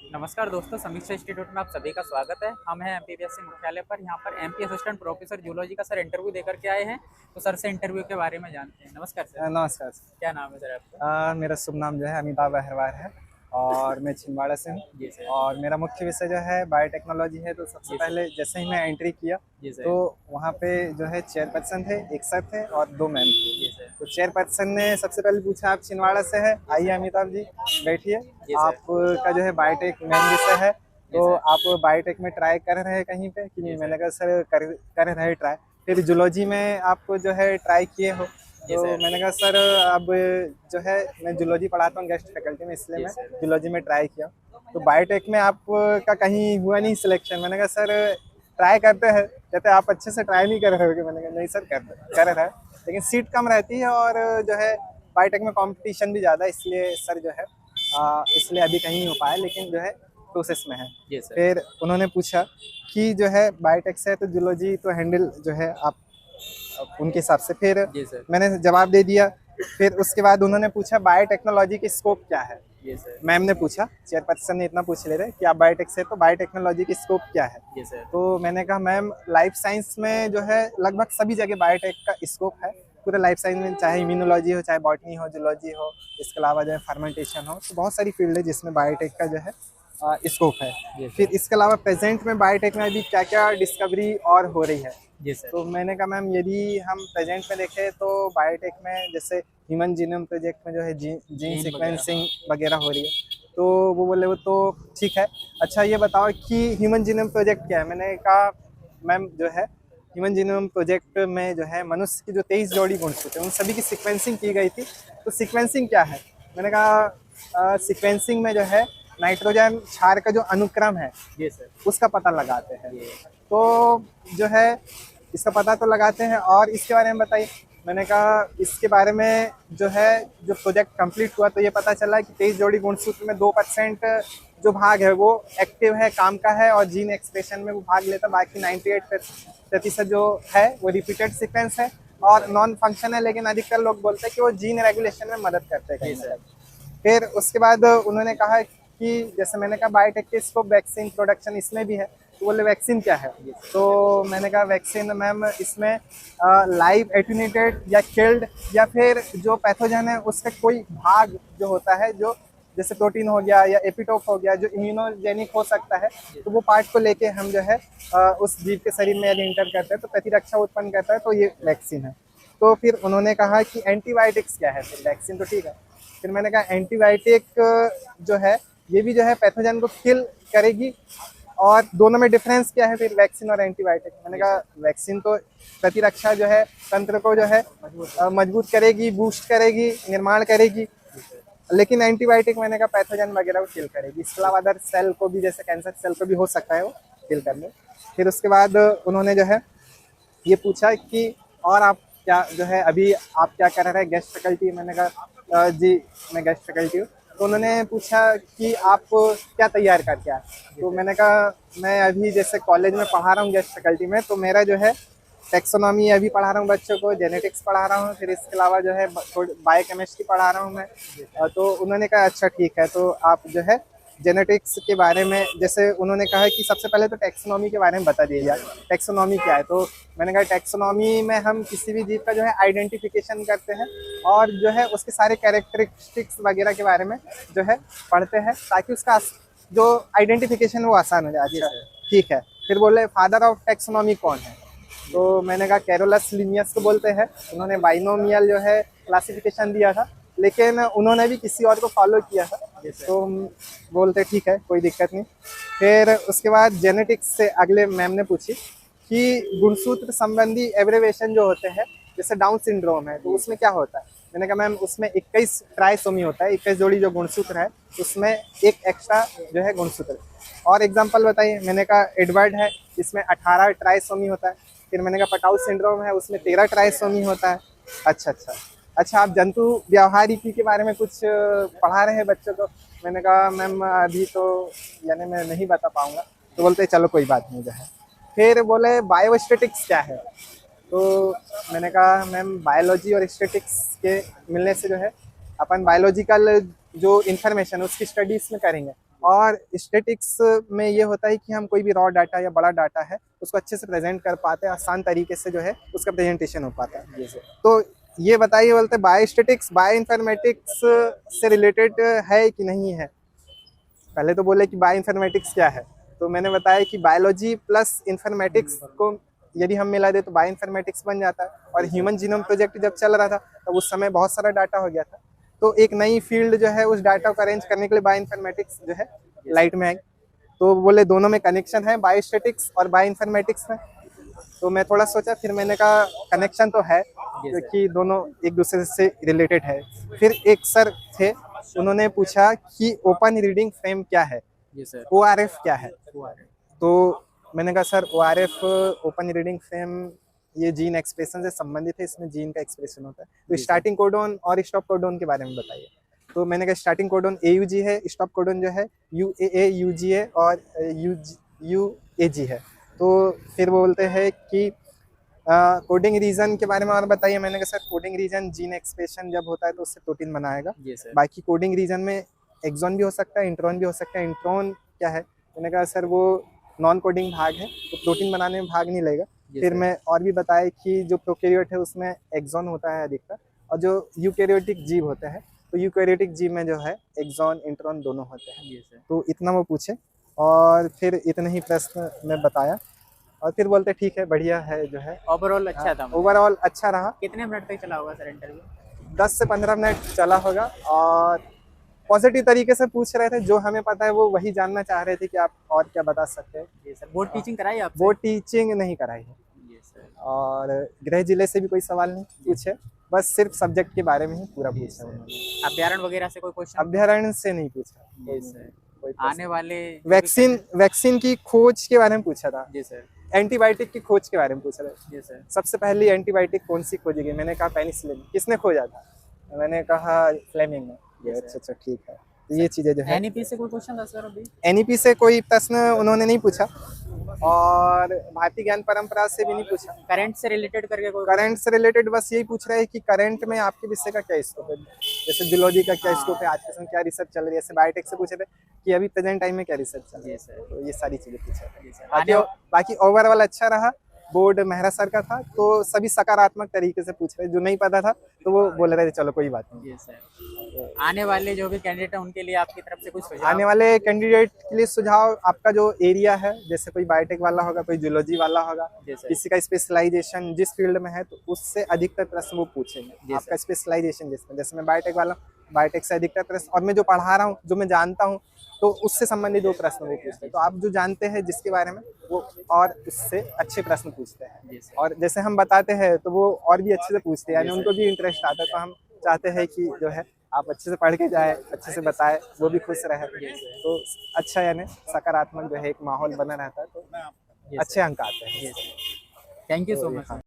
नमस्कार दोस्तों, समीक्षा इंस्टीट्यूट में आप सभी का स्वागत है। हम हैं एमपीबीएससी मुख्यालय पर। यहाँ पर एमपी असिस्टेंट प्रोफेसर जूलॉजी का सर इंटरव्यू देकर के आए हैं। तो सर से इंटरव्यू के बारे में जानते हैं। नमस्कार सर। नमस्कार। क्या नाम है सर आपका? मेरा शुभ नाम जो है अमिताभ अहरवार है और मैं छिंदवाड़ा से हूँ। जी सर। और मेरा मुख्य विषय जो है बायोटेक्नोलॉजी है। तो सबसे जी सर। पहले जैसे ही मैं एंट्री किया जी सर। तो वहाँ पे जो है चेयरपर्सन थे, एक सर थे और दो मैम थे। जी सर। तो चेयरपर्सन ने सबसे पहले पूछा, आप छिंदवाड़ा से है, आइए अमिताभ जी बैठिए, जी सर। आपका जो है बायोटेक मेन विषय है, जी तो सर। आप बायोटेक में ट्राई कर रहे हैं कहीं पे कि जी नहीं? सर। मैंने कहा सर कर रहे ट्राई। फिर जूलॉजी में आप जो है ट्राई किए हो? जी तो सर। मैंने कहा सर अब जो है मैं जूलॉजी पढ़ाता हूँ गेस्ट फैकल्टी में, इसलिए जी मैं सर। जूलॉजी में ट्राई किया। तो बायोटेक में आपका कहीं हुआ नहीं सिलेक्शन? मैंने कहा सर ट्राई करते हैं। कहते आप अच्छे से ट्राई नहीं कर रहे हो? मैंने कहा नहीं सर कर रहा है, लेकिन सीट कम रहती है और जो है बायोटेक में कंपटीशन भी ज़्यादा है, इसलिए सर जो है इसलिए अभी कहीं नहीं हो पाया, लेकिन जो है प्रोसेस में है। जी सर। फिर उन्होंने पूछा कि जो है बायोटेक से है तो जूलॉजी तो हैंडल जो है आप उनके हिसाब से। फिर जी सर। मैंने जवाब दे दिया। फिर उसके बाद उन्होंने पूछा बायोटेक्नोलॉजी की स्कोप क्या है। जी सर। मैम ने पूछा, चेयरपर्सन ने इतना पूछ ले रहे कि आप बायोटेक से, तो बायोटेक्नोलॉजी की स्कोप क्या है? जी सर। तो मैंने कहा मैम लाइफ साइंस में जो है लगभग सभी जगह बायोटेक का स्कोप है। पूरे लाइफ साइंस में, चाहे इम्यूनोलॉजी हो, चाहे बॉटनी हो, जूलॉजी हो, इसके अलावा जो है फर्मेंटेशन हो, तो बहुत सारी फील्ड है जिसमें बायोटेक का जो है स्कोप है। जी फिर सर। इसके अलावा प्रेजेंट में बायोटेक में अभी क्या क्या डिस्कवरी और हो रही है? जी सर। तो मैंने कहा मैम यदि हम प्रेजेंट में देखें तो बायोटेक में जैसे ह्यूमन जीनोम प्रोजेक्ट में जो है जीन जीन वगैरह, सीक्वेंसिंग हाँ। वगैरह हो रही है। तो वो बोले वो तो ठीक है, अच्छा ये बताओ कि ह्यूमन जीनोम प्रोजेक्ट क्या है? मैंने कहा मैम जो है ह्यूमन जीनोम प्रोजेक्ट में जो है मनुष्य की जो 23 जोड़ी गुणसूत्र हैं उन सभी की सीक्वेंसिंग की गई थी। तो सीक्वेंसिंग क्या है? मैंने कहा सीक्वेंसिंग में जो है नाइट्रोजन क्षार का जो अनुक्रम है जी सर। उसका पता लगाते हैं। ये तो जो है इसका पता तो लगाते हैं, और इसके बारे में बताइए। मैंने कहा इसके बारे में जो है जो प्रोजेक्ट कंप्लीट हुआ तो ये पता चला कि 23 जोड़ी गुणसूत्र में 2% जो भाग है वो एक्टिव है, काम का है, और जीन एक्सप्रेशन में वो भाग लेता, बाकी 98% जो है वो रिपीटेड सीक्वेंस है और नॉन फंक्शन है, लेकिन अधिकतर लोग बोलते हैं कि वो जीन रेगुलेशन में मदद करते हैं जी कहीं ना सर। कहीं। फिर उसके बाद उन्होंने कहा कि जैसे मैंने कहा बायोटेक के स्कोप वैक्सीन प्रोडक्शन इसमें भी है। तो बोले वैक्सीन क्या है? तो मैंने कहा वैक्सीन मैम इसमें लाइव एटेन्यूएटेड या किल्ड या फिर जो पैथोजन है उसका कोई भाग जो होता है, जो जैसे प्रोटीन हो गया या एपिटोप हो गया जो इम्यूनोजेनिक हो सकता है, तो वो पार्ट को लेके हम जो है उस जीव के शरीर में यदि इंटर करते हैं तो प्रतिरक्षा उत्पन्न करता है, तो ये वैक्सीन है। तो फिर उन्होंने कहा कि एंटीबायोटिक्स क्या है? फिर वैक्सीन तो ठीक है। फिर मैंने कहा एंटीबायोटिक जो है ये भी जो है पैथोजन को किल करेगी, और दोनों में डिफरेंस क्या है फिर वैक्सीन और एंटीबायोटिक? मैंने कहा वैक्सीन तो प्रतिरक्षा जो है तंत्र को जो है मजबूत करेगी, बूस्ट करेगी, निर्माण करेगी, लेकिन एंटीबायोटिक मैंने कहा पैथोजन वगैरह को किल करेगी। इसके अलावा अदर सेल को भी, जैसे कैंसर सेल को भी हो सकता है वो किल करने। फिर उसके बाद उन्होंने जो है ये पूछा कि और आप क्या जो है अभी आप क्या कर रहे हैं गेस्ट फैकल्टी? मैंने कहा जी मैं गेस्ट फैकल्टी हूँ। तो उन्होंने पूछा कि आप क्या तैयार करके आए? तो मैंने कहा मैं अभी जैसे कॉलेज में पढ़ा रहा हूँ गेस्ट फैकल्टी में, तो मेरा जो है टेक्सोनॉमी अभी पढ़ा रहा हूँ बच्चों को, जेनेटिक्स पढ़ा रहा हूँ, फिर इसके अलावा जो है थोड़ी बायोकेमिस्ट्री पढ़ा रहा हूँ मैं। तो उन्होंने कहा अच्छा ठीक है, तो आप जो है जेनेटिक्स के बारे में, जैसे उन्होंने कहा कि सबसे पहले तो टैक्सोनॉमी के बारे में बता दिया जाए, टैक्सोनॉमी क्या है? तो मैंने कहा टैक्सोनॉमी में हम किसी भी जीव का जो है आइडेंटिफिकेशन करते हैं और जो है उसके सारे कैरेक्टरिस्टिक्स वगैरह के बारे में जो है पढ़ते हैं, ताकि उसका जो आइडेंटिफिकेशन वो आसान हो जाए। अच्छा ठीक है। फिर बोले फादर ऑफ टैक्सोनॉमी कौन है? तो मैंने कहा कैरोलस लिनियस को बोलते हैं। उन्होंने बाइनोमियल जो है क्लासिफिकेशन दिया था, लेकिन उन्होंने भी किसी और को फॉलो किया था, तो बोलते ठीक है कोई दिक्कत नहीं। फिर उसके बाद जेनेटिक्स से अगले मैम ने पूछी कि गुणसूत्र संबंधी एब्रिविएशन जो होते हैं, जैसे डाउन सिंड्रोम है तो उसमें क्या होता है? मैंने कहा मैम उसमें 21 ट्राइसोमी होता है, 21 जोड़ी जो गुणसूत्र है उसमें एक एक्स्ट्रा जो है गुणसूत्र। और एग्जाम्पल बताइए? मैंने कहा एडवर्ड है, इसमें 18 ट्राइसोमी होता है। फिर मैंने कहा पटाउ सिंड्रोम है, उसमें 13 ट्राइसोमी होता है। अच्छा आप जंतु व्यवहारिकी के बारे में कुछ पढ़ा रहे हैं बच्चों को? मैंने कहा मैम अभी तो यानी मैं नहीं बता पाऊंगा। तो बोलते चलो कोई बात नहीं जो है। फिर बोले बायोस्टेटिक्स क्या है? तो मैंने कहा मैम बायोलॉजी और स्टेटिक्स के मिलने से जो है अपन बायोलॉजिकल जो इन्फॉर्मेशन उसकी स्टडी इसमें करेंगे। और स्टैटिक्स में ये होता है कि हम कोई भी रॉ डाटा या बड़ा डाटा है उसको अच्छे से प्रेजेंट कर पाते हैं, आसान तरीके से जो है उसका प्रेजेंटेशन हो पाता है। तो ये बताइए, बोलते बायोस्टैटिक्स बायोइन्फॉर्मेटिक्स से रिलेटेड है कि नहीं है। पहले तो बोले कि बायोइन्फॉर्मेटिक्स क्या है, तो मैंने बताया कि बायोलॉजी प्लस इन्फॉर्मेटिक्स को यदि हम मिला दे तो बायोइन्फॉर्मेटिक्स बन जाता है। और ह्यूमन जीनोम प्रोजेक्ट जब चल रहा था तब उस समय बहुत सारा डाटा हो गया था, तो एक नई फील्ड जो है उस डाटा को अरेंज करने के लिए बायोइन्फॉर्मेटिक्स जो है लाइट में आई। तो बोले दोनों में कनेक्शन है, बायोस्टैटिक्स और बायोइन्फॉर्मेटिक्स में। तो मैं थोड़ा सोचा, फिर मैंने कहा कनेक्शन तो है क्योंकि दोनों एक दूसरे से रिलेटेड है। फिर एक सर थे, उन्होंने पूछा कि ओपन रीडिंग फ्रेम क्या है, ORF क्या है। तो मैंने कहा sir ORF open reading frame ये जीन एक्सप्रेशन से संबंधित है, इसमें जीन का एक्सप्रेशन होता है। तो स्टार्टिंग कोडोन और स्टॉप कोडोन के बारे में बताइए। तो मैंने कहा स्टार्टिंग कोडोन AUG है, स्टॉप कोडोन जो है UAA UGA और UAG है। तो फिर वो बोलते हैं कि कोडिंग रीजन के बारे में और बताइए। मैंने कहा sir coding region gene expression जब होता है तो उससे प्रोटीन बनाएगा। बाकी कोडिंग रीजन में एक्सॉन भी हो सकता है, इंट्रॉन भी हो सकता है। इंट्रॉन क्या है, मैंने कहा सर वो नॉन कोडिंग भाग है, तो प्रोटीन बनाने में भाग नहीं लेगा। फिर मैं और भी बताया कि जो प्रोकैरियोट है उसमें एक्सॉन होता है अधिकतर, और जो यूकैरियोटिक जीव होते हैं तो यूकैरियोटिक जीव में जो है एक्सॉन इंट्रॉन दोनों होते हैं। तो इतना वो पूछे और फिर इतने ही प्रश्न मैं बताया और फिर बोलते ठीक है बढ़िया है जो है। ओवरऑल अच्छा था, ओवरऑल अच्छा रहा। कितने मिनट तक चला होगा सर इंटरव्यू? 10 से 15 मिनट चला होगा और पॉजिटिव तरीके से पूछ रहे थे, जो हमें पता है वो वही जानना चाह रहे थे कि आप और क्या बता सकते हैं। जी सर। बोर्ड टीचिंग कराई आपसे? बोर्ड टीचिंग नहीं कराई है। जी सर। और गृह जिले से भी कोई सवाल नहीं पूछे, बस सिर्फ सब्जेक्ट के बारे में ही पूरा पूछा उन्होंने। अभ्यारण्य वगैरह से कोई क्वेश्चन? अभ्यारण्य से नहीं पूछा। जी सर। कोई आने वाले वैक्सीन की खोज के बारे में पूछा था। जी सर। एंटीबायोटिक की खोज के बारे में पूछा था। जी सर। सबसे पहली एंटीबायोटिक कौन सी खोजी गई, मैंने कहा पेनिसिलिन। किसने खोजा था, मैंने कहा फ्लेमिंग ने। अच्छा ठीक है। तो ये चीजें जो है। NEP से कोई क्वेश्चन था सर अभी? NEP से कोई प्रश्न उन्होंने नहीं पूछा और भारतीय ज्ञान परंपरा से भी नहीं पूछा। करंट से रिलेटेड करके कोई? करंट से रिलेटेड बस यही पूछ रहे हैं कि करंट में आपके विषय का क्या स्कोप है, जैसे जूलॉजी का क्या स्कोप है, आज के समय क्या रिसर्च चल रही है। जैसे बायोटेक से पूछे थे कि अभी प्रेजेंट टाइम में क्या रिसर्च चल रही है। तो ये सारी चीजें पूछा। बाकी ओवरऑल अच्छा रहा। बोर्ड मेहरा सर का था, तो सभी सकारात्मक तरीके से पूछ रहे। जो नहीं पता था तो वो बोल रहे थे चलो कोई बात नहीं। आने वाले जो भी कैंडिडेट है उनके लिए आपकी तरफ से कुछ सुझाव? आने वाले कैंडिडेट के लिए सुझाव, आपका जो एरिया है, जैसे कोई बायोटेक वाला होगा, कोई जूलॉजी वाला होगा, किसी का स्पेशलाइजेशन जिस फील्ड में है तो उससे अधिकतर प्रश्न वो पूछेंगे। आपका स्पेशलाइजेशन जिसमें, जैसे मैं बायोटेक वाला, बायोटेक से अधिकतर प्रश्न, और मैं जो पढ़ा रहा हूँ, जो मैं जानता हूँ, तो उससे संबंधित जो प्रश्न वो पूछते हैं। तो आप जो जानते हैं जिसके बारे में, वो और उससे अच्छे प्रश्न पूछते हैं। और जैसे हम बताते हैं तो वो और भी अच्छे से पूछते हैं, यानी उनको भी इंटरेस्ट आता है। तो हम चाहते हैं कि जो है आप अच्छे से पढ़ के जाए, अच्छे से बताए, वो भी खुश रहे। तो अच्छा, यानी सकारात्मक जो है एक माहौल बना रहता है, तो अच्छे अंक आते हैं। Thank you so much.